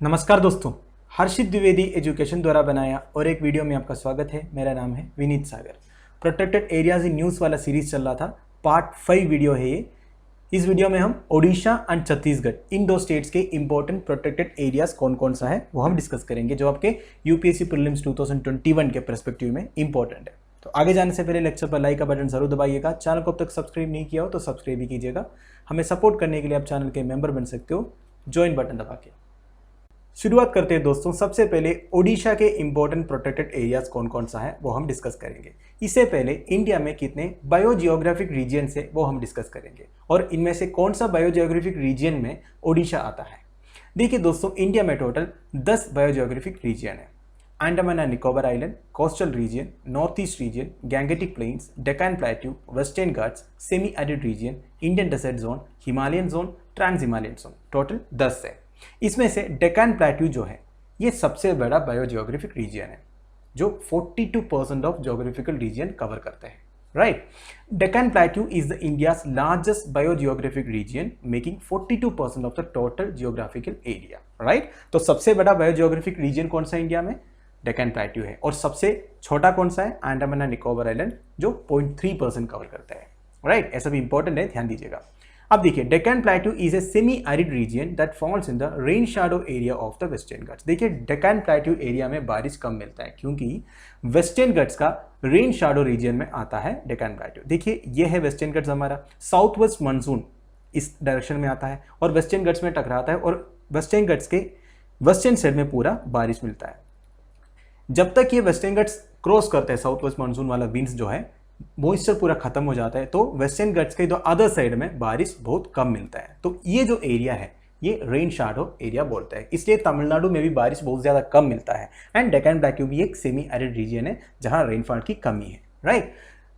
नमस्कार दोस्तों, हर्षित द्विवेदी एजुकेशन द्वारा बनाया और एक वीडियो में आपका स्वागत है। मेरा नाम है विनीत सागर। प्रोटेक्टेड एरियाज इन न्यूज़ वाला सीरीज चल रहा था, पार्ट 5 वीडियो है ये। इस वीडियो में हम ओडिशा एंड छत्तीसगढ़ इन दो स्टेट्स के इंपॉर्टेंट प्रोटेक्टेड एरियाज कौन कौन सा है वो हम डिस्कस करेंगे, जो आपके यूपीएससी प्रीलिम्स 2021 के परस्पेक्टिव में इंपॉर्टेंट है। तो आगे जाने से पहले लेक्चर पर लाइक का बटन जरूर दबाइएगा। चैनल को अब तक सब्सक्राइब नहीं किया हो तो सब्सक्राइब भी कीजिएगा। हमें सपोर्ट करने के लिए आप चैनल के मेंबर बन सकते हो, ज्वाइन बटन दबा के। शुरुआत करते हैं दोस्तों। सबसे पहले ओडिशा के इंपॉर्टेंट प्रोटेक्टेड एरियाज कौन कौन सा है वो हम डिस्कस करेंगे। इससे पहले इंडिया में कितने बायोजियोग्राफिक रीजन है वो हम डिस्कस करेंगे और इनमें से कौन सा बायोजियोग्राफिक रीजन में ओडिशा आता है। देखिए दोस्तों, इंडिया में टोटल 10 बायोजियोग्राफिक रीजन है। Andaman and Nicobar island, coastal region, north east region, Gangetic plains, Deccan plateau, Western Ghats, semi arid region, Indian desert zone, Himalayan zone, trans Himalayan zone. Total 10 है। इसमें से डेक्कन प्लेट्यू जो है ये सबसे बड़ा बायोजियोग्राफिक रीजन है, जो 42% ऑफ जियोग्राफिकल रीजन कवर करता है। Right, Deccan plateau is the India's largest biogeographic region, making 42% of the total geographical area. Right, तो सबसे बड़ा बायोजियोग्राफिक रीजन कौन सा इंडिया में? डेक्कन प्लेट्यू है। और सबसे छोटा कौन सा है? अंडमान एंड निकोबार आइलैंड, जो 0.3% कवर करता है। राइट, ऐसा भी इंपॉर्टेंट है, ध्यान दीजिएगा। अब देखिए, Deccan plateau is a semi arid reason that falls in the rain shadow area of the western Ghats. देखिए, डेक्कन प्लेट्यू एरिया में बारिश कम मिलता है क्योंकि वेस्टर्न घाट्स का रेन शैडो रीजन में आता है डेक्कन प्लेट्यू। देखिए, ये है वेस्टर्न घाट्स हमारा, साउथ वेस्ट मानसून इस डायरेक्शन में आता है और वेस्टर्न घाट्स में टकराता है और वेस्टर्न घाट्स के वेस्टर्न साइड में पूरा बारिश मिलता है। जब तक ये वेस्टर्न घाट्स क्रॉस करते हैं, साउथ वेस्ट मानसून वाला विंड्स जो है, मॉइस्चर पूरा खत्म हो जाता है, तो वेस्टर्न घाट्स के जो अदर साइड में बारिश बहुत कम मिलता है। तो ये जो एरिया है ये रेन शैडो एरिया बोलता है। इसलिए तमिलनाडु में भी बारिश बहुत ज़्यादा कम मिलता है। एंड डेक्कन प्लेट्यू भी एक सेमी एरिड रीजन है जहाँ रेनफॉल की कमी है। Right,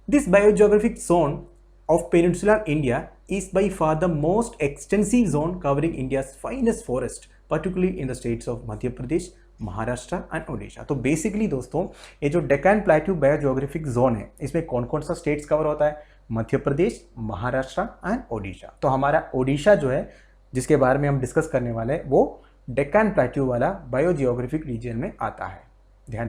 this biogeographic zone of peninsular India is by far the most extensive zone covering India's finest forest, particularly in the states of Madhya Pradesh, Maharashtra and Odisha. तो बेसिकली दोस्तों, ये जो डेक्कन प्लेट्यू बायोजियोग्राफिक जोन है इसमें कौन कौन सा स्टेट्स कवर होता है? मध्य प्रदेश, महाराष्ट्र एंड ओडिशा। तो हमारा ओडिशा जो है जिसके बारे में हम डिस्कस करने वाले हैं वो डेक्कन प्लेट्यू वाला बायोजियोग्राफिक रीजन में आता है। ध्यान।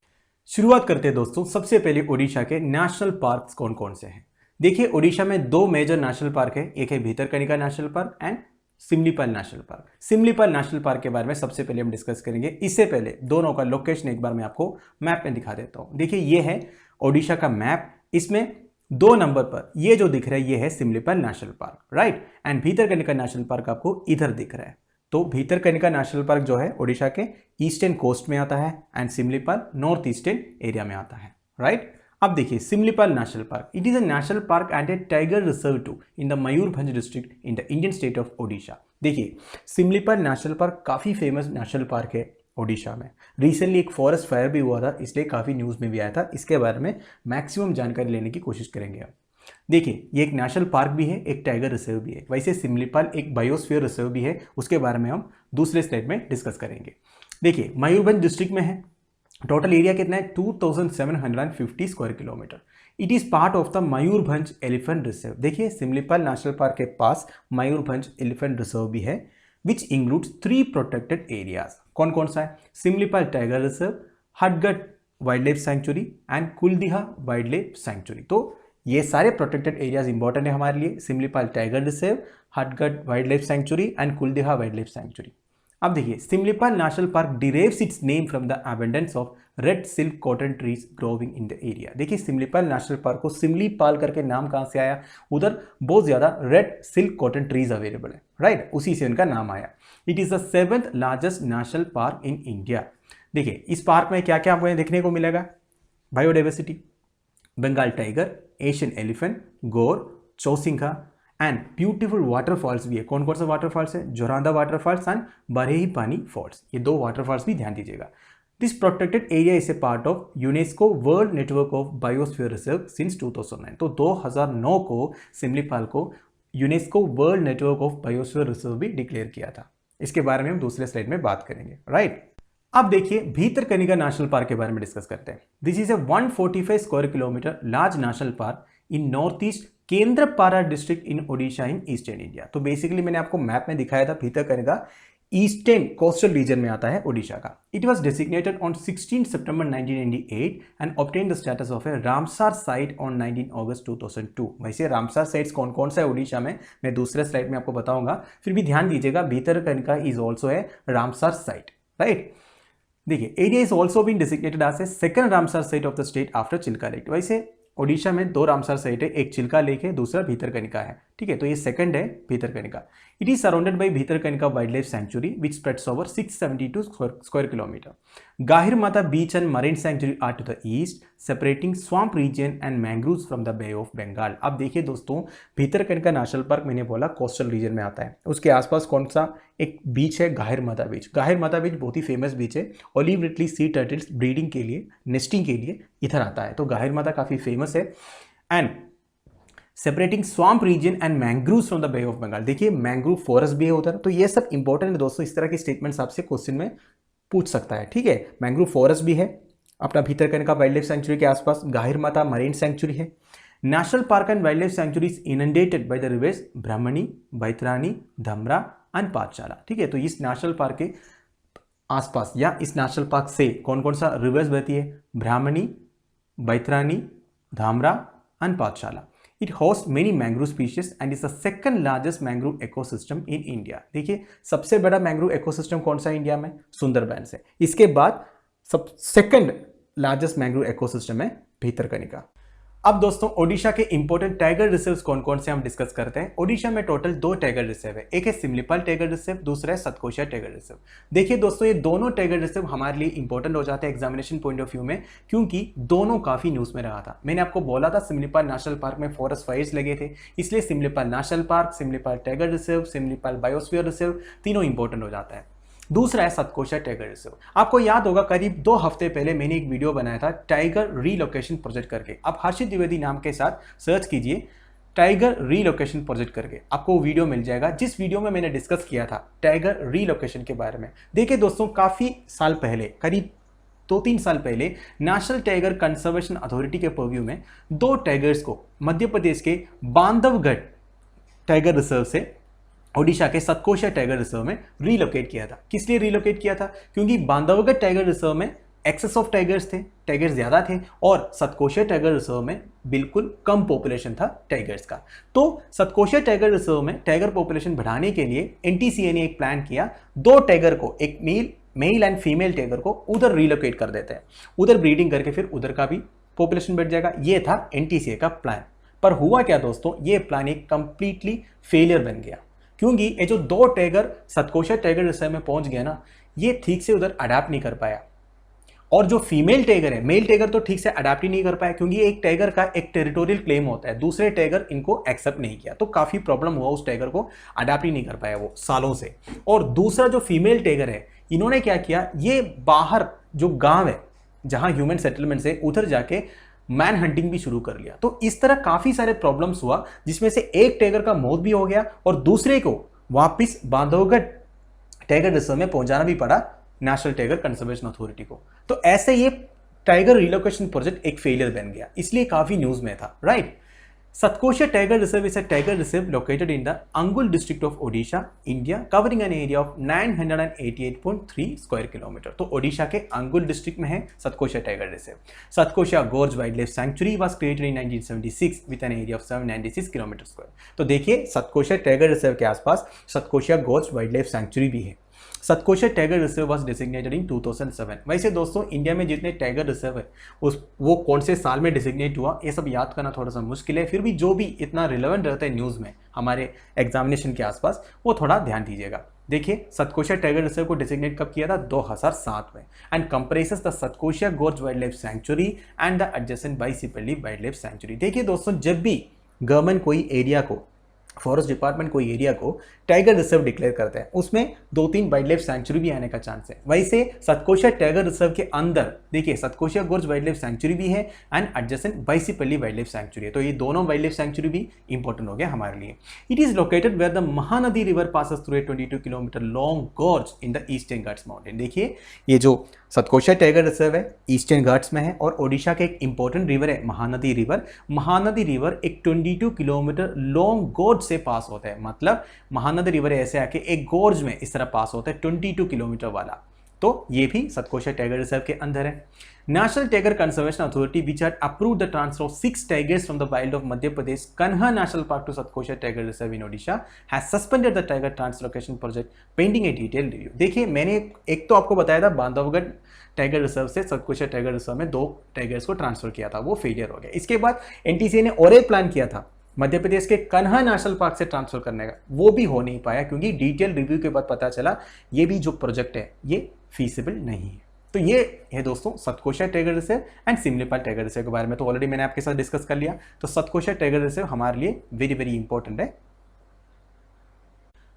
शुरुआत करते हैं दोस्तों। सबसे पहले ओडिशा के नेशनल पार्क कौन कौन से हैं। देखिए, ओडिशा में 2 मेजर नेशनल पार्क है, एक है Bhitarkanika national park and Simlipal national park. Simlipal national park के बारे में सबसे पहले हम डिस्कस करेंगे। इससे पहले दोनों का लोकेशन एक बार मैं आपको मैप में दिखा देता हूं। देखिए, ये है ओडिशा का मैप। इसमें 2 नंबर पर ये जो दिख रहा है ये है Simlipal national park. Right, and Bhitarkanika national park आपको इधर दिख रहा है। तो भितरकनिका नेशनल पार्क जो है ओडिशा के ईस्टर्न कोस्ट में आता है and Simlipal north eastern area में आता है। राइट, अब देखिए Simlipal national park, it is a national park and a tiger reserve too in the Mayurbhanj district in the Indian state of Odisha. देखिए, सिमलीपाल नेशनल पार्क काफ़ी फेमस नेशनल पार्क है ओडिशा में। रिसेंटली एक फॉरेस्ट फायर भी हुआ था, इसलिए काफ़ी न्यूज़ में भी आया था। इसके बारे में मैक्सिमम जानकारी लेने की कोशिश करेंगे हम। देखिए, ये एक नेशनल पार्क भी है, एक टाइगर रिजर्व भी है। वैसे सिमलीपाल एक बायोस्फीयर रिजर्व भी है, उसके बारे में हम दूसरे स्लाइड में डिस्कस करेंगे। देखिए, मयूरभंज डिस्ट्रिक्ट में है। टोटल एरिया कितना है? 2750 square kilometre. It is part of the Mayurbhanj elephant reserve. देखिए, सिमलीपाल नेशनल पार्क के पास मयूरभंज एलिफेंट रिजर्व भी है, विच इंक्लूड्स 3 प्रोटेक्टेड एरियाज। कौन कौन सा है? Simlipal tiger reserve, Hadgarh wild life sanctuary and Kuldiha wild life sanctuary. तो ये सारे प्रोटेक्टेड एरियाज इंपॉर्टेंट है हमारे लिए। Simlipal tiger reserve, Hadgarh wild life sanctuary and Kuldiha wild life sanctuary. अब देखिए, Simlipal national park derives its name from the abundance of red silk cotton trees growing in the area. देखिए, Simlipal national park को सिमलीपाल करके नाम कहाँ से आया? उधर बहुत ज़्यादा red silk cotton trees available है। राइट, उसी से उनका नाम आया। It is the 7th largest national park in India. देखिए, इस पार्क में क्या क्या आपको देखने को मिलेगा? Biodiversity, Bengal tiger, Asian elephant, gaur, chousingha and beautiful waterfalls भी है। कौन कौन सा वाटरफॉल्स है? जोरांदा वाटरफॉल्स एंड बरेही पानी फॉल्स। ये 2 वाटरफॉल्स भी ध्यान दीजिएगा। This protected area is a part of UNESCO world network of biosphere reserve since 2009। तो 2009 को सिमलीपाल को UNESCO world network of biosphere reserve भी डिक्लेयर किया था। इसके बारे में हम दूसरे स्लाइड में बात करेंगे। राइट, अब देखिए भितरकनिका नेशनल पार्क के बारे में डिस्कस करते हैं। This is a 145 square kilometre large national park in north east Kendrapara district in Odisha in eastern India. तो बेसिकली मैंने आपको मैप में दिखाया था भितरकनिका ईस्टर्न कोस्टल रीजन में आता है ओडिशा का। It was designated on 16 September 1998 and obtain the status of A Ramsar site on 19 अगस्त 2002। वैसे रामसार साइट्स कौन कौन सा है ओडिशा में, मैं दूसरे स्लाइड में आपको बताऊंगा, फिर भी ध्यान दीजिएगा Bhitarkanika is also a Ramsar site, right. देखिए, area is also been designated as a second Ramsar site of the state after Chilika lake. वैसे ओडिशा में 2 रामसार साइट है, एक चिल्का लेक है, दूसरा भितरकनिका है, ठीक है। तो ये सेकंड है Bhitarkanika. It is surrounded by Bhitarkanika wild life sanctuary which spreads over 672 square kilometre. Gahirmatha beach and marine sanctuary are to the east, separating swamp region and mangroves from the bay of Bengal. अब देखिए दोस्तों, भितरकनिका नेशनल पार्क मैंने बोला coastal region में आता है, उसके आसपास कौन सा एक बीच है, गाहिरमाथा बीच। गाहिरमाथा बीच बहुत ही फेमस बीच है, ओलिव रिडले सी टर्टल्स ब्रीडिंग के लिए, नेस्टिंग के लिए इधर आता है, तो गाहिरमाथा काफी फेमस है। And separating swamp region and mangroves from the bay of Bengal. देखिए मैंग्रोव फॉरेस्ट भी है उधर, तो ये सब इंपॉर्टेंट है दोस्तों, इस तरह की स्टेटमेंट्स आपसे क्वेश्चन में पूछ सकता है, ठीक है। मैंग्रोव फॉरेस्ट भी है अपना भितरकनिका वाइल्ड लाइफ सेंचुरी के आसपास, गाहिरमाथा मरीन सेंचुरी है। National park and wild life sanctuary is inundated by the rivers Brahmani, Baitarani, Dhamra and Pathsala, ठीक है। तो इस नेशनल पार्क के आसपास या इस नेशनल पार्क से कौन कौन सा रिवर्स बहती है, ब्राह्मणी, बैतरानी, धामरा एंड पाठशाला। It hosts many mangrove species and is the second largest mangrove ecosystem in India। देखिए सबसे बड़ा मैंग्रोव इकोसिस्टम कौन सा इंडिया में, सुंदरबन से। इसके बाद सब सेकंड लार्जेस्ट मैंग्रोव इकोसिस्टम है भितरकनिका। अब दोस्तों ओडिशा के इंपॉर्टेंट टाइगर रिजर्व्स कौन कौन से हम डिस्कस करते हैं। ओडिशा में टोटल 2 टाइगर रिजर्व है, एक है सिमलीपाल टाइगर रिजर्व, दूसरा है सतकोशिया टाइगर रिजर्व। देखिए दोस्तों, ये दोनों टाइगर रिजर्व हमारे लिए इंपॉर्टेंट हो जाते हैं एग्जामिनेशन पॉइंट ऑफ व्यू में, क्योंकि दोनों काफी न्यूज में रहा था। मैंने आपको बोला था सिमलीपाल नेशनल पार्क में फॉरेस्ट फायर्स लगे थे, इसलिए Simlipal national park, Simlipal tiger reserve, Simlipal biosphere reserve तीनों इंपॉर्टेंट हो जाता है। दूसरा है सतकोशिया टाइगर रिजर्व। आपको याद होगा करीब 2 हफ्ते पहले मैंने एक वीडियो बनाया था टाइगर रीलोकेशन प्रोजेक्ट करके। आप हर्षित द्विवेदी नाम के साथ सर्च कीजिए टाइगर रीलोकेशन प्रोजेक्ट करके, आपको वीडियो मिल जाएगा, जिस वीडियो में मैंने डिस्कस किया था टाइगर रीलोकेशन के बारे में। देखिए दोस्तों, काफी साल पहले, करीब 2-3 साल पहले नेशनल टाइगर कंजर्वेशन अथॉरिटी के पर्व्यू में 2 टाइगर्स को मध्य प्रदेश के बांधवगढ़ टाइगर रिजर्व से ओडिशा के सतकोशिया टाइगर रिजर्व में रीलोकेट किया था। किस लिए रीलोकेट किया था, क्योंकि बांधवगढ़ टाइगर रिजर्व में एक्सेस ऑफ टाइगर्स थे, टाइगर्स ज्यादा थे, और सतकोशिया टाइगर रिजर्व में बिल्कुल कम पॉपुलेशन था टाइगर्स का। तो सतकोशिया टाइगर रिजर्व में टाइगर पॉपुलेशन बढ़ाने के लिए एनटीसीए ने एक प्लान किया, 2 टाइगर को, एक मेल एंड फीमेल टाइगर को उधर रीलोकेट कर देते हैं, उधर ब्रीडिंग करके फिर उधर का भी पॉपुलेशन बढ़ जाएगा। ये था एनटीसीए का प्लान। पर हुआ क्या दोस्तों, ये प्लान एक कंप्लीटली फेलियर बन गया, क्योंकि ये जो 2 टाइगर सतकोशिया टाइगर रिजर्व में पहुंच गया ना, ये ठीक से उधर अडाप्ट नहीं कर पाया। और जो फीमेल टाइगर है, मेल टाइगर तो ठीक से अडाप्ट ही नहीं कर पाया, क्योंकि एक टाइगर का एक टेरिटोरियल क्लेम होता है, दूसरे टाइगर इनको एक्सेप्ट नहीं किया, तो काफी प्रॉब्लम हुआ, उस टाइगर को अडाप्ट ही नहीं कर पाया वो सालों से। और दूसरा जो फीमेल टाइगर है, इन्होंने क्या किया, ये बाहर जो गांव है जहां ह्यूमन सेटलमेंट है उधर जाके मैन हंटिंग भी शुरू कर लिया। तो इस तरह काफी सारे प्रॉब्लम्स हुआ, जिसमें से एक टाइगर का मौत भी हो गया और दूसरे को वापस बांधवगढ़ टाइगर रिजर्व में पहुंचाना भी पड़ा नेशनल टाइगर कंजर्वेशन अथॉरिटी को। तो ऐसे ये टाइगर रिलोकेशन प्रोजेक्ट एक फेलियर बन गया, इसलिए काफी न्यूज में था, right. Satkosia Tiger Reserve is a tiger reserve located in the Angul district of Odisha, India, covering an area of 988.3 square kilometer. तो ओडिशा के अंगुल डिस्ट्रिक्ट में है Satkosia tiger reserve. Satkosia gorge wild life sanctuary was created in 1976 with an area of 796 kilometre square. तो देखिए Satkosia tiger reserve के आसपास Satkosia gorge wild life sanctuary भी है। Satkosia tiger reserve was designated in 2007। वैसे दोस्तों इंडिया में जितने टाइगर रिजर्व है वो कौन से साल में डिजिग्नेट हुआ ये सब याद करना थोड़ा सा मुश्किल है, फिर भी जो भी इतना रिलेवेंट रहता है न्यूज़ में हमारे एग्जामिनेशन के आसपास वो थोड़ा ध्यान दीजिएगा। देखिए सतकोशिया टाइगर रिजर्व को डिजिग्नेट कब किया था, 2007 में, and compresses the Satkosia gorge wild life sanctuary and the adjacent Baisipalli wild life sanctuary. देखिए दोस्तों जब भी गवर्नमेंट कोई एरिया को, फॉरेस्ट डिपार्टमेंट कोई एरिया को टाइगर रिजर्व डिक्लेयर करता है उसमें 2-3 वाइल्ड लाइफ सेंचुरी भी आने का चांस है। वैसे सतकोशिया टाइगर रिजर्व के अंदर देखिए Satkosia gorge wild life sanctuary भी है and adjacent Baisipalli wild life sanctuary है। तो ये दोनों वाइल्ड लाइफ सेंचुरी भी इंपॉर्टेंट हो गया हमारे लिए। It is located where the Mahanadi river passes through a 22 kilometre long gorge in the eastern Ghats mountain. देखिए ये जो सतकोशिया टाइगर रिजर्व है ईस्टर्न घाट्स में है और ओडिशा के एक इंपॉर्टेंट रिवर है महानदी रिवर। महानदी रिवर एक 22 किलोमीटर लॉन्ग गोर्ज गोर्ज से पास होते हैं, मतलब महानदी रिवर ऐसे आके एक गोर्ज में इस तरह पास होता है 22 किलोमीटर वाला, तो ये भी सतकोशा टाइगर रिजर्व के अंदर है। National tiger conservation authority which had approved the transfer of 6 tigers from the wild of Madhya Pradesh Kanha National Park to Satkosha Tiger Reserve in Odisha has suspended the tiger translocation project pending a detailed review। देखिए मैंने एक तो आपको बताया था Bandhavgarh tiger reserve से सतकोशा tiger reserve में 2 tigers को ट्रांसफर किया था, वो फेलियर हो गया। इसके बाद एनटीसीए ने और एक प्लान किया था मध्य प्रदेश के कन्हा नेशनल पार्क से ट्रांसफर करने का, वो भी हो नहीं पाया क्योंकि डिटेल रिव्यू के बाद पता चला ये भी जो प्रोजेक्ट है ये फीसिबल नहीं है। तो ये है दोस्तों Satkosha tiger reserve and Similipal tiger reserve के बारे में, तो ऑलरेडी मैंने आपके साथ डिस्कस कर लिया। तो सतकोशा टाइगर रिजर्व हमारे लिए वेरी वेरी इंपॉर्टेंट है।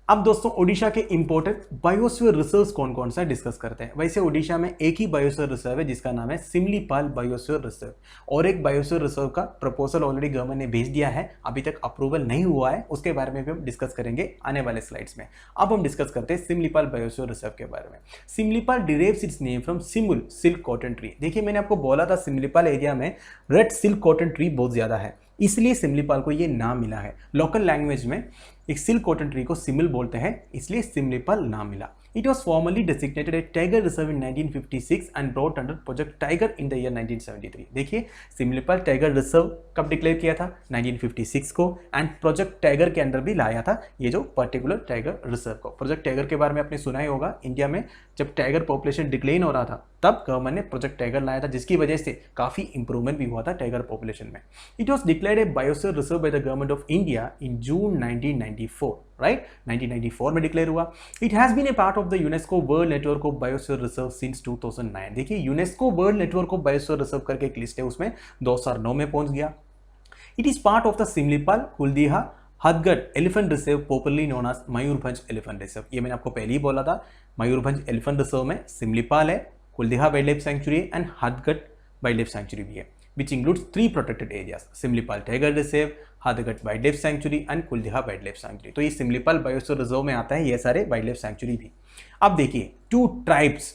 अब दोस्तों ओडिशा के इंपॉर्टेंट बायोस्फीयर रिजर्व्स कौन कौन सा डिस्कस करते हैं। वैसे ओडिशा में एक ही बायोस्फीयर रिजर्व है जिसका नाम है सिमलीपाल बायोस्फीयर रिजर्व, और एक बायोस्फीयर रिजर्व का प्रपोजल ऑलरेडी गवर्नमेंट ने भेज दिया है, अभी तक अप्रूवल नहीं हुआ है, उसके बारे में भी हम डिस्कस करेंगे आने वाले स्लाइड्स में। अब हम डिस्कस करते हैं सिमलीपाल बायोस्फीयर रिजर्व के बारे में। Similipal derives its name from simul silk cotton tree. देखिए मैंने आपको बोला था सिमलीपाल एरिया में रेड सिल्क कॉटन ट्री बहुत ज्यादा है, इसलिए सिमलीपाल को ये नाम मिला है। लोकल लैंग्वेज में एक सिल्क कॉटन ट्री को सिमिल बोलते हैं, इसलिए सिमलीपाल नाम मिला। It was formally designated a tiger reserve in 1956 and brought under Project Tiger in the year 1973। देखिए सिमलीपाल टाइगर रिजर्व कब डिक्लेयर किया था 1956 को, एंड प्रोजेक्ट टाइगर के अंदर भी लाया था ये जो पर्टिकुलर टाइगर रिजर्व को। प्रोजेक्ट टाइगर के बारे में आपने सुना ही होगा, इंडिया में जब टाइगर पॉपुलेशन डिक्लाइन हो रहा था तब गवर्नमेंट ने प्रोजेक्ट टाइगर लाया था, जिसकी वजह से काफी इंप्रूवमेंट भी हुआ था टाइगर पॉपुलेशन में। It was declared a biosphere reserve by the government of India in June 1994, right 1994 में डिक्लेयर हुआ। It has been a part of the UNESCO world network of biosphere reserve since 2009। देखिए UNESCO world network of biosphere reserve करके एक list है, उसमें 2009 में पहुंच गया। It is part of the Similipal Kuldiha Hathgarh elephant reserve popularly known as Mayurbhanj elephant reserve. ये मैंने आपको पहले ही बोला था, मयूरभंज एलिफेंट रिजर्व में सिमलीपाल है, Kuldiha wild life sanctuary and Hathgarh wild life sanctuary भी है, which includes 3 protected areas, Similipal tiger reserve, Hathgarh wild life sanctuary and Kuldiha wild life sanctuary. तो ये सिमलीपाल बायोस्फीयर रिजर्व में आता है ये सारे वाइल्ड लाइफ सैंक्चुरी भी। अब देखिए 2 tribes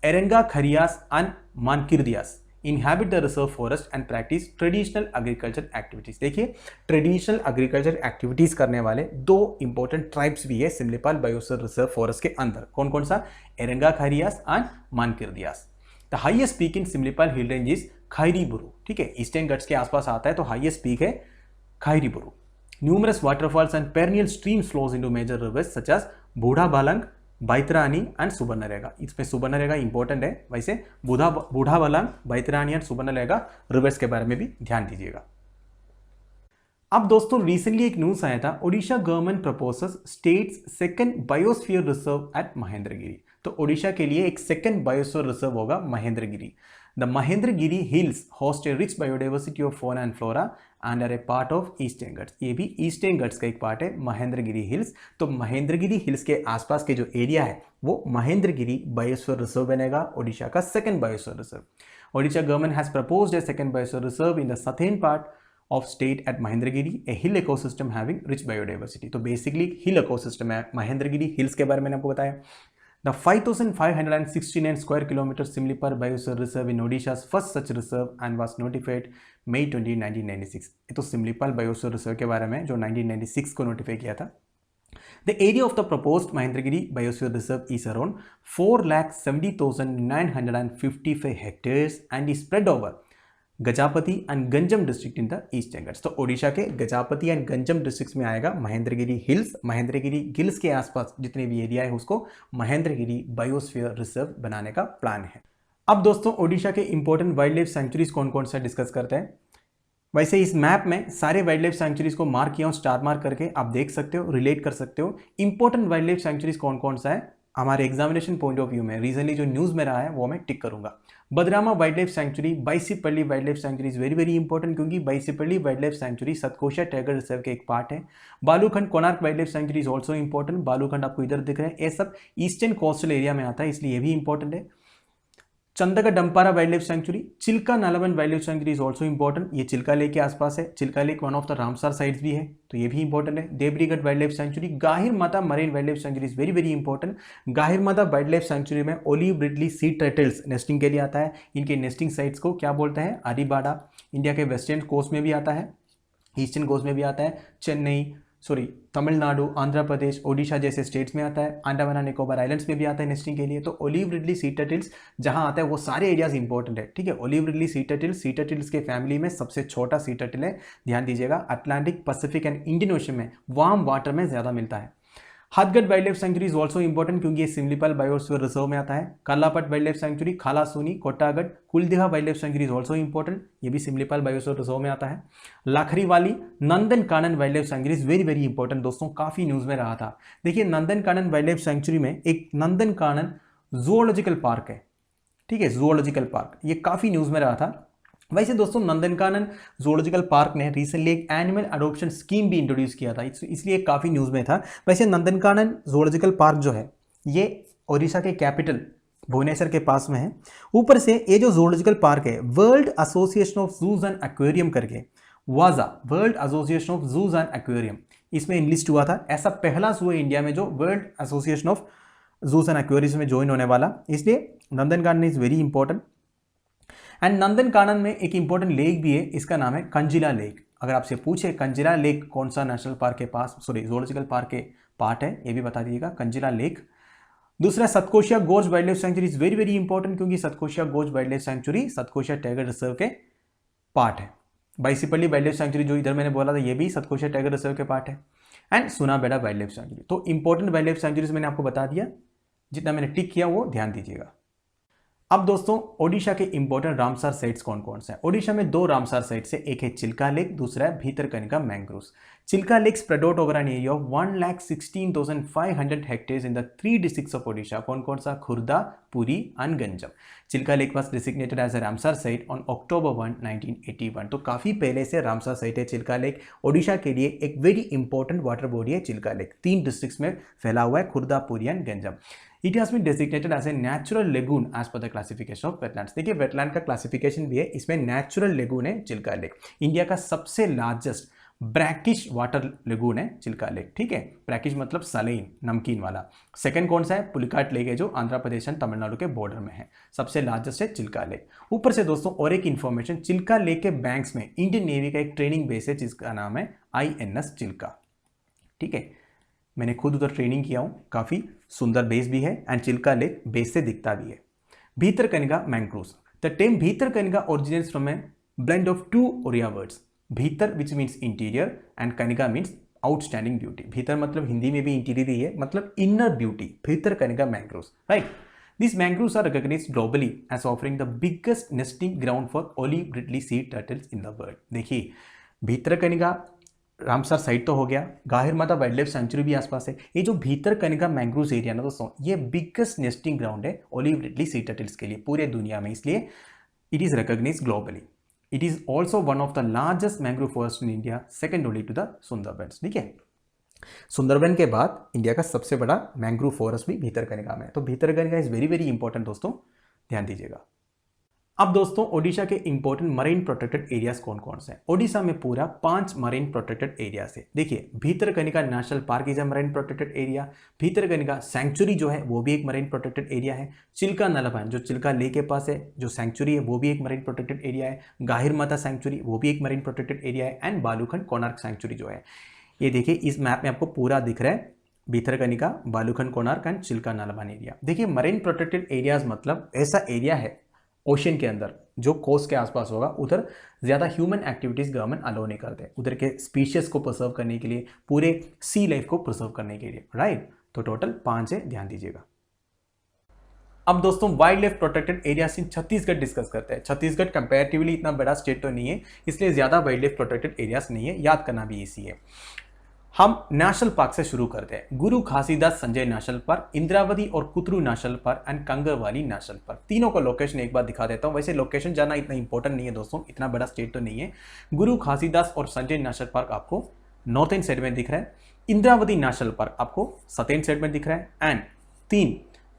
Erenga Kharias and Mankirdias inhabit the reserve forest and practice traditional agriculture activities। देखिए ट्रेडिशनल एग्रीकल्चर एक्टिविटीज करने वाले 2 इंपॉर्टेंट ट्राइब्स भी है सिमलीपाल बायोस्फीयर रिजर्व फॉरेस्ट के अंदर। कौन कौन सा? Erenga Kharias and Mankirdias. The highest peak in Similipal hill range is Khairiburu, ठीक है, ईस्टर्न घाट्स के आसपास आता है, तो हाईएस्ट पीक है Khairiburu. Numerous waterfalls and perennial streams flows into major rivers such as Budha Balang, बैतरानी and सुबर्णरेगा। इसमें सुबर्णरेगा इंपॉर्टेंट है, वैसे बूढ़ा बालंग, बैतरानी एंड सुबर्णरेगा रिवर्स के बारे में भी ध्यान दीजिएगा। अब दोस्तों रिसेंटली एक न्यूज आया था, Odisha government proposes states second biosphere reserve at Mahendragiri. तो ओडिशा के लिए एक सेकंड बायोस्फीयर रिजर्व होगा Mahendragiri. The Mahendragiri hills host a rich biodiversity of fauna and flora and are a part of eastern Ghats. ये भी ईस्टर्न घाट्स का एक पार्ट है महेंद्रगिरी हिल्स। तो महेंद्रगिरी हिल्स के आसपास के जो एरिया है वो महेंद्रगिरी बायोस्फीयर रिजर्व बनेगा, ओडिशा का second biosphere reserve. Odisha government has proposed A second biosphere reserve in the southern part of state at Mahendragiri, a hill ecosystem having rich biodiversity। तो बेसिकली हिल इकोसिस्टम है महेंद्रगिरी हिल्स के बारे में मैंने आपको बताया। The 5,569 square kilometer Simlipal Biosphere Reserve in Odisha's first such reserve and was notified May 20, 1996। ये तो सिमलीपाल बायोस्फीयर रिजर्व के बारे में जो 1996 को नोटिफाई किया था। The area of the proposed Mahendragiri Biosphere Reserve is around 4,70,955 hectares and is spread over Gajapati and Ganjam district in the eastern Ghats. तो ओडिशा के गजापति एंड गंजम डिस्ट्रिक्ट्स में आएगा महेंद्रगिरी हिल्स। महेंद्रगिरी हिल्स के आसपास जितने भी एरिया है उसको महेंद्रगिरी बायोस्फीयर रिजर्व बनाने का प्लान है। अब दोस्तों ओडिशा के इंपॉर्टेंट वाइल्ड लाइफ सैंक्चुरीज कौन कौन सा डिस्कस करते हैं। वैसे इस मैप में सारे वाइल्ड लाइफ सैंक्चुरीज को मार्क किया हूँ, स्टार मार्क करके आप देख सकते हो, रिलेट कर सकते हो। इंपॉर्टेंट वाइल्ड लाइफ सैंक्चुरीज कौन कौन सा है हमारे एग्जामिनेशन पॉइंट ऑफ व्यू में रिसेंटली जो न्यूज में रहा है वो मैं टिक करूंगा। Badrama wild life sanctuary, Baisipalli wild life sanctuary is very very important क्योंकि Baisipalli wild life sanctuary Satkosha tiger reserve के एक पार्ट है। Balukhand Konark wild life sanctuary is also important. Balukhand आपको इधर दिख रहे हैं, ये सब ईस्टर्न कोस्टल एरिया में आता है इसलिए ये भी इंपॉर्टेंट है। Chandaka Dampara wild life sanctuary, Chilka Nalaban wild life sanctuary is also important. ये चिल्का लेक के आसपास है, Chilka lake one of the Ramsar sites भी है तो ये भी इंपॉर्टेंट है। Debrigarh wild life sanctuary, Gahir Matha marine wild life sanctuary is very very important. Gahir Matha wild life sanctuary में olive ridley sea turtles nesting के लिए आता है। इनके नेस्टिंग साइट्स को क्या बोलते हैं? आदिबाड़ा। इंडिया के वेस्टर्न कोस्ट में भी आता है, ईस्टर्न कोस्ट में भी आता है, चेन्नई, सॉरी तमिलनाडु, आंध्र प्रदेश, ओडिशा जैसे स्टेट्स में आता है, अंडमान एंड निकोबार आइलैंड्स में भी आता है नेस्टिंग के लिए। तो ओलिव रिडली सी टर्टल्स जहां आता है वो सारे एरियाज इंपॉर्टेंट है, ठीक है। ओलिव रिडली सी टर्टल्स के फैमिली में सबसे छोटा सी टर्टल है, ध्यान दीजिएगा। Atlantic, Pacific and Indian ocean में वार्म वाटर में ज्यादा मिलता है। Hathgarh wild life sanctuary is also important क्योंकि ये सिमलीपाल बायोस्फीयर रिजर्व में आता है। Kalapat wild life sanctuary, Khalasuni, Kotagarh, Kuldiha wild life sanctuary is also important, ये भी सिमलीपाल बायोस्फीयर रिजर्व में आता है। Lakhari Valley Nandankanan wild life sanctuary is very very important दोस्तों, काफी न्यूज में रहा था। देखिए नंदनकानन वाइल्ड लाइफ सेंचुरी में एक नंदनकानन जूलॉजिकल पार्क है, ठीक है, जूलॉजिकल पार्क, ये काफी न्यूज में रहा था। वैसे दोस्तों नंदनकानन जूलॉजिकल पार्क ने रिसेंटली एक एनिमल अडॉप्शन स्कीम भी इंट्रोड्यूस किया था, इसलिए काफी न्यूज में था। वैसे नंदनकानन जूलॉजिकल पार्क जो है ये ओडिशा के कैपिटल भुवनेश्वर के पास में है। ऊपर से ये जो जूलॉजिकल पार्क है World Association of Zoos and Aquarium करके, वाजा World Association of Zoos and Aquarium, इसमें इनलिस्ट हुआ था। ऐसा पहला जू है इंडिया में जो World Association of Zoos and Aquarium में ज्वाइन होने वाला, इसलिए Nandankanan is very important. And Nandankanan में एक इंपॉर्टेंट लेक भी है, इसका नाम है कंजिला लेक। अगर आपसे पूछे कंजिला लेक कौन सा नेशनल पार्क के पास, सॉरी जूलॉजिकल पार्क के पार्ट है, ये भी बता दीजिएगा, कंजिला लेक। दूसरा Satkosia gorge wild life sanctuary is very very important क्योंकि Satkosia gorge wild life sanctuary Satkosia tiger reserve के पार्ट है। बाइसिपल्ली वाइल्ड लाइफ सेंचुरी जो इधर मैंने बोला था ये भी सतकोशिया टाइगर रिजर्व के पार्ट है। And Sunabeda wild life sanctuary. तो इंपॉर्टेंट वाइल्ड लाइफ सेंचुरीज मैंने आपको बता दिया, जितना मैंने टिक किया वो ध्यान दीजिएगा। अब दोस्तों ओडिशा के इंपॉर्टेंट रामसार साइट्स कौन कौन से हैं? ओडिशा में दो रामसार साइट्स है, एक है चिल्का लेक, दूसरा है Bhitarkanika mangroves. Chilika lake spread out over an area of 1,16,500 hectares in the 3 districts of Odisha. कौन कौन सा? Khurda, Puri and Ganjam. Chilika lake was designated as a Ramsar site on October 1, 1981। तो काफी पहले से रामसार साइट है चिल्का लेक। ओडिशा के लिए एक वेरी इंपॉर्टेंट वाटर बॉडी है चिल्का लेक, 3 डिस्ट्रिक्ट्स में फैला हुआ है, Khurda, Puri and Ganjam. It has been designated as a natural lagoon as per the classification of wetlands। देखिए वेटलैंड का क्लासिफिकेशन भी है, इसमें नेचुरल लेगून है चिल्का लेक। इंडिया का सबसे लार्जेस्ट ब्रैकिश वाटर लेगून है चिल्का लेक, ठीक है। ब्रैकिश मतलब सलाइन, नमकीन वाला। सेकंड कौन सा है? पुलिकाट लेक है जो आंध्र प्रदेश एंड तमिलनाडु के बॉर्डर में है। सबसे लार्जेस्ट है चिल्का लेक। ऊपर से दोस्तों और एक इन्फॉर्मेशन, चिल्का लेक के बैंक्स में इंडियन नेवी का एक ट्रेनिंग बेस है जिसका नाम है INS चिल्का, ठीक है। मैंने खुद उधर ट्रेनिंग किया हूँ, काफ़ी सुंदर बेस भी है एंड चिल्का लेक बेस से दिखता भी है। Bhitarkanika mangroves. The term Bhitarkanika originates from a blend of 2 Odia words, bhitar which means interior and kanika means outstanding beauty. भीतर मतलब हिंदी में भी इंटीरियर ही है, मतलब inner beauty, Bhitarkanika mangroves, right. These mangroves are recognized globally as offering the biggest nesting ground for olive ridley sea turtles in the world। देखिए Bhitarkanika Ramsar site तो हो गया, गाहिर माता वाइल्ड लाइफ सेंचुरी भी आसपास है। ये जो भीतरकनिका मैंग्रोव्स एरिया ना दोस्तों, ये बिगेस्ट नेस्टिंग ग्राउंड है ओलिव रिडली सी टर्टल्स के लिए पूरे दुनिया में, इसलिए it is recognised globally. It is also one of the largest mangrove forest in India, second only to the Sundarbans, ठीक है। सुंदरबन के बाद इंडिया का सबसे बड़ा मैंग्रोव फॉरेस्ट भी भीतरकनिका में है। तो Bhitarkanika is very very important दोस्तों, ध्यान दीजिएगा। अब दोस्तों ओडिशा के इंपॉर्टेंट मरीन प्रोटेक्टेड एरियाज कौन कौन से हैं? ओडिशा में पूरा 5 मरीन प्रोटेक्टेड एरियाज है। देखिए Bhitarkanika national park is a marine protected area. Bhitarkanika sanctuary जो है वो भी एक मरीन प्रोटेक्टेड एरिया है। चिल्का नलभान जो चिल्का लेक के पास है जो सेंचुरी है वो भी एक मरीन प्रोटेक्टेड एरिया है। गाहिर माता सेंचुरी वो भी एक मरीन प्रोटेक्टेड एरिया है। एंड बालूखंड कोणार्क सेंचुरी जो है, ये देखिए इस मैप में आपको पूरा दिख रहा है, भीतरकनिका, बालूखंड कोणार्क एंड चिल्का नलभान एरिया। देखिए मरीन प्रोटेक्टेड एरियाज मतलब ऐसा एरिया है ओशन के अंदर जो कोस्ट के आसपास होगा, उधर ज़्यादा ह्यूमन एक्टिविटीज़ गवर्नमेंट अलो नहीं करते, उधर के स्पीशीज को प्रिजर्व करने के लिए, पूरे सी लाइफ को प्रिजर्व करने के लिए, राइट। तो टोटल 5 है, ध्यान दीजिएगा। अब दोस्तों wild life protected areas in Chhattisgarh discuss करते हैं। छत्तीसगढ़ कंपैरेटिवली इतना बड़ा स्टेट तो नहीं है, इसलिए ज़्यादा वाइल्ड लाइफ प्रोटेक्टेड एरियाज नहीं है, याद करना भी इसी है। हम नेशनल पार्क से शुरू करते हैं। गुरु घासीदास संजय नेशनल पार्क, इंद्रावती और Kutru national park and Kanger Valley national park. तीनों का लोकेशन एक बार दिखा देता हूं। वैसे लोकेशन जाना इतना इंपॉर्टेंट नहीं है दोस्तों, इतना बड़ा स्टेट तो नहीं है। गुरु घासीदास और संजय नेशनल पार्क आपको नॉर्थ ईस्ट साइड में दिख रहा है। इंद्रावती नेशनल पार्क आपको साउथ ईस्ट साइड में दिख रहा है। एंड 3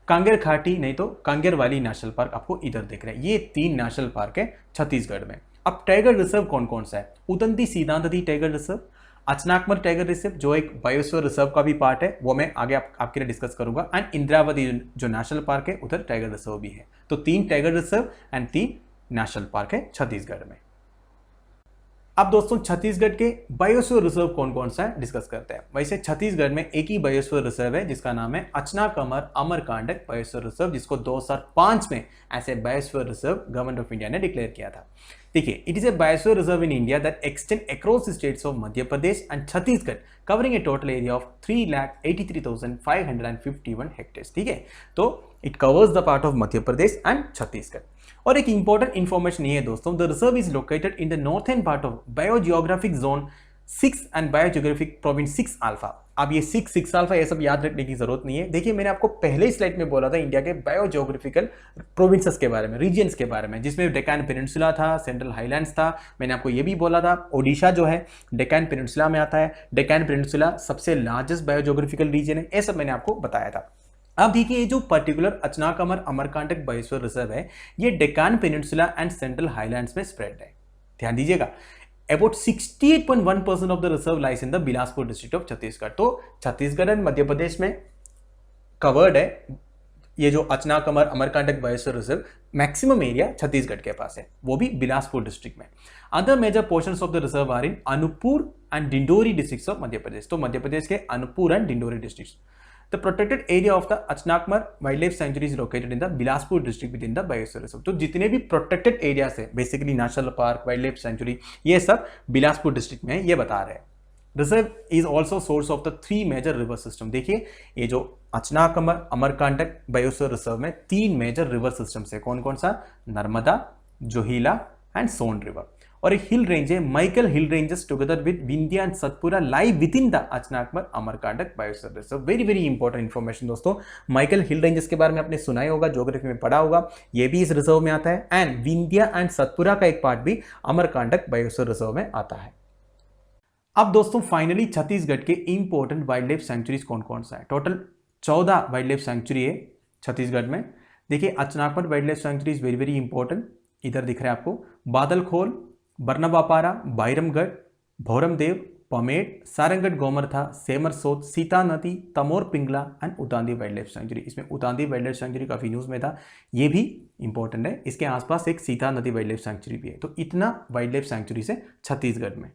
कांगेर घाटी नहीं तो कंगरवाली नेशनल पार्क आपको इधर दिख रहा है। ये 3 नेशनल पार्क है छत्तीसगढ़ में। अब टाइगर रिजर्व कौन कौन सा है? Udanti Sitanadi tiger reserve, Achanakmar tiger reserve जो एक बायोस्फीयर रिजर्व का भी पार्ट है, वो मैं आगे आपके लिए डिस्कस करूंगा। एंड इंद्रावती जो नेशनल पार्क है उधर टाइगर रिजर्व भी है। तो 3 tiger reserve and 3 national park है छत्तीसगढ़ में। अब दोस्तों छत्तीसगढ़ के बायोस्फीयर रिजर्व कौन कौन सा है डिस्कस करते हैं। वैसे छत्तीसगढ़ में एक ही बायोस्फीयर रिजर्व है जिसका नाम है अचनाकमर अमरकांटक बायोस्फीयर रिजर्व, जिसको 2005 में ऐसे biosphere reserve government of India ने डिक्लेयर किया था। देखिए, it is a biosphere reserve in India that extend across the states of Madhya Pradesh and Chhattisgarh, covering a total area of 3,83,551 hectares. ठीक है, तो it covers the part of Madhya Pradesh and Chhattisgarh. और एक important information ये है दोस्तों, the reserve is located in the northern part of biogeographic zone 6 and biogeographic province 6 alpha. अब ये 6 अल्फा ये सब याद रखने की जरूरत नहीं है। देखिए, मैंने आपको पहले ही स्लाइड में बोला था इंडिया के बायोजियोग्राफिकल प्रोविंसेस के बारे में, रीजन्स के बारे में, जिसमें डेक्कन पेनिनसुला था, सेंट्रल हाईलैंड्स था। मैंने आपको ये भी बोला था ओडिशा जो है डेक्कन पेनिनसुला में आता है, डेक्कन पेनिनसुला सबसे लार्जेस्ट बायोजियोग्राफिकल रीजन है, ये सब मैंने आपको बताया था। अब देखिए, ये जो particular Achanakmar Amarkantak biosphere reserve है ये Deccan peninsula and central highlands में स्प्रेड है। ध्यान दीजिएगा, about 68.1% of the reserve lies in the Bilaspur district of Chhattisgarh. तो छत्तीसगढ़ एंड मध्य प्रदेश में कवर्ड है ये जो Achanakmar Amarkantak biosphere reserve. Maximum area Chhattisgarh के पास है, वो भी बिलासपुर डिस्ट्रिक्ट में। Other major portions of the reserve are in Anuppur and Dindori districts of Madhya Pradesh. तो मध्य प्रदेश के Anuppur and Dindori districts. The protected area of the Achnakmar Wildlife Sanctuary is located in the Bilaspur district within the Biosphere Reserve। तो जितने भी protected areas है, basically national park, wild life sanctuary, ये सब Bilaspur district में ये बता रहे हैं। Reserve is also source of the 3 major river system. देखिए, ये जो अचनाकमर अमरकांटक बायोस्फीयर रिजर्व में 3 मेजर रिवर सिस्टम्स है। कौन कौन सा? Narmada, Johila and Son river. और एक हिल रेंज है Maikal hill ranges together with Vindhya and Satpura live within the Achanakmar Amarkantak biosphere reserve. Very very important information दोस्तों। माइकल हिल रेंजेस के बारे में आपने सुना ही होगा, ज्योग्राफी में पढ़ा होगा, ये भी इस रिजर्व में आता है। एंड विंध्या एंड सतपुरा का एक पार्ट भी अमरकांटक बायोस्फीयर रिजर्व में आता है। अब दोस्तों फाइनली छत्तीसगढ़ के इंपॉर्टेंट वाइल्ड लाइफ सेंचुरीज कौन कौन सा है। टोटल 14 वाइल्ड लाइफ सेंचुरी है छत्तीसगढ़ में। देखिए, Achanakmar wild life sanctuary is very very important. इधर दिख रहा है आपको Badalkhol, बरनाबापारा, बाइरमगढ़, भौरमदेव, पमेट, Sarangarh गोमरथा, Semarsot, Sita Nadi, Tamor Pingla and Udanti wild life sanctuary. इसमें उतांदी वाइल्ड लाइफ सेंचुरी काफी न्यूज में था, ये भी इंपॉर्टेंट है। इसके आसपास एक सीता नदी वाइल्ड लाइफ सेंचुरी भी है। तो इतना वाइल्ड लाइफ सेंचुरी से छत्तीसगढ़ में।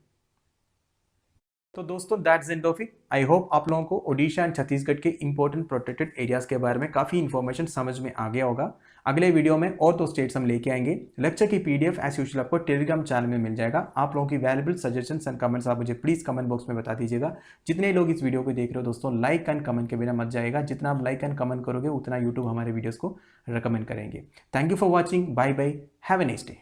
तो दोस्तों that's end of it. I hope आप लोगों को ओडिशा एंड छत्तीसगढ़ के इंपॉर्टेंट प्रोटेक्टेड एरियाज के बारे में काफ़ी इन्फॉर्मेशन समझ में आ गया होगा। अगले वीडियो में और 2 स्टेट्स हम लेके आएंगे। लेक्चर की PDF एज यूजुअल आपको टेलीग्राम चैनल में मिल जाएगा। आप लोगों की वैल्यूएबल सजेशंस एंड कमेंट्स आप मुझे प्लीज़ कमेंट बॉक्स में बता दीजिएगा। जितने लोग इस वीडियो को देख रहे हो दोस्तों, लाइक एंड कमेंट के बिना मत जाएगा। जितना आप लाइक एंड कमेंट करोगे उतना यूट्यूब हमारे वीडियोज़ को रिकमेंड करेंगे। Thank you for watching. Bye bye, have a nice day.